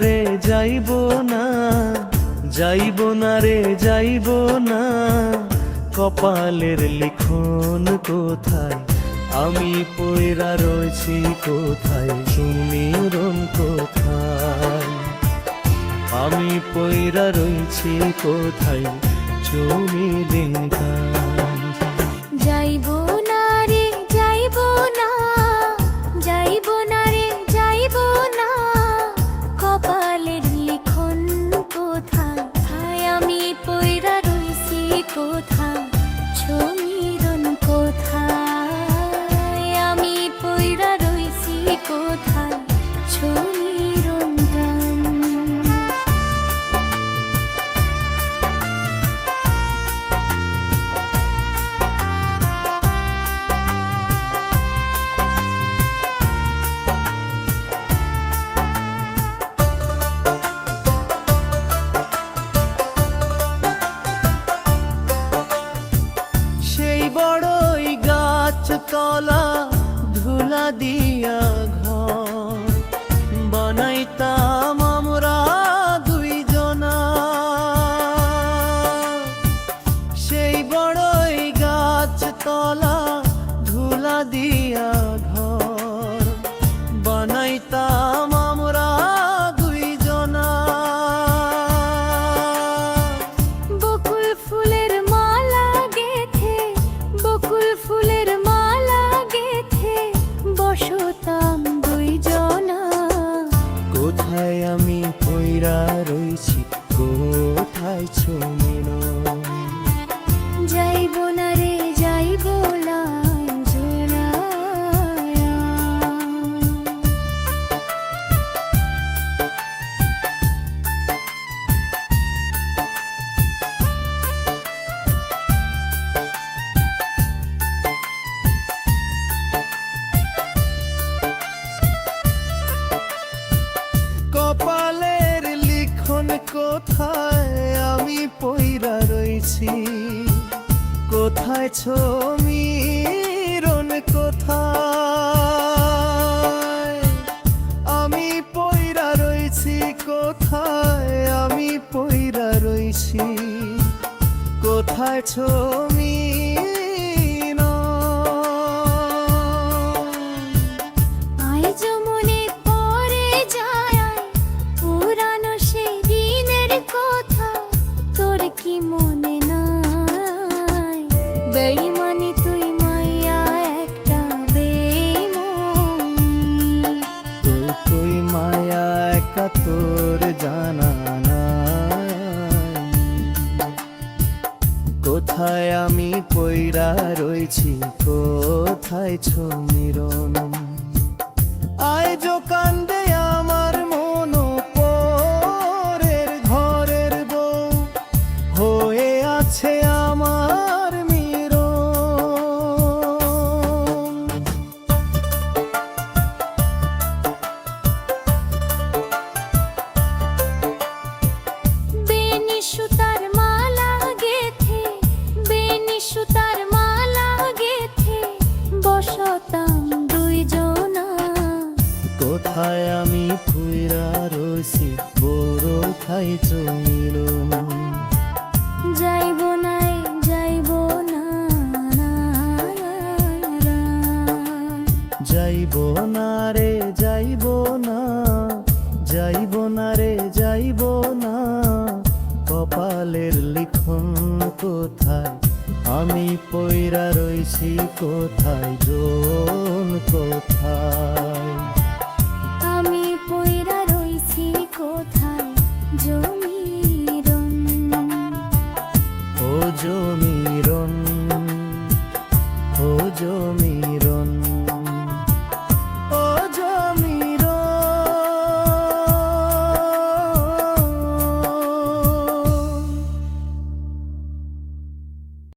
রে যাইব না, যাইব না রে যাইব না, কপালের লিখন কোথায়, আমি পয়রা রয়েছি কোথায়, সুমিরন কোথায়, আমি পয়রা রয়েছি কোথায়, চুমিলিন গান। যাইব না রে যাইব না, যাইব না রে যাইব না, কপালের লিখন কোথায়, আমি পয়রা রইছি কোথায়, সমীরণ কোথায়, আমি পয়রা রইছি কোথায়, সমীরণ গান। বড়ই গাছ তলা ধুলা দিয়া ঘর বানাইতাম আমরা দুইজনা, সেই বড়ই গাছ তলা ধুলা দিয়া ঘর বানাইতাম আমরা দুইজনা। বকুল ফুলের মালা গেথে, বকুল ফুলের মালা গেথে, বসতাম দুইজনা। কোথায় আমি পয়রা রইছি কোথায় সুমিরন, যাইব না রে যাইব না জোড়ায়া। কপালের লিখন কোথায়, আমি পয়রা রইছি কোথায়, সমীরন কোথায়, আমি পয়রা রইছি কোথায়, আমি পয়রা রইছি কোথায়, সমীরন। আয় যমুনে পরে যায় পুরানো সেই দিনের কথা, তোর কি মনে নাই? বেইমানি তুই মাইয়া একটা বেইমান, তুই মায়া একা তোর জানা নাই, কোথায় আমি পয়রা রইছি কোথায় সমীরন। আয় যো কান্দে আমার মন পরের ঘরের বউ হয়ে আছে আমার মিরন। বেনি সুতার মালা গেথে, বেনি সুতার মালা গেথে, বসতাম দুইজনা। কোথায় আমি পয়রা রইছি বড় খাই চমিরন, যাইব না যাইব না, যাইব না রে যাইব না, যাইব না রে যাইব না, কপালের লিখন কোথায়, আমি পয়রা রইছি কোথায়, জন কোথায়, আমি পয়রা রইছি কোথায়, জমিরন। ও জমিরন, ও জমিরন।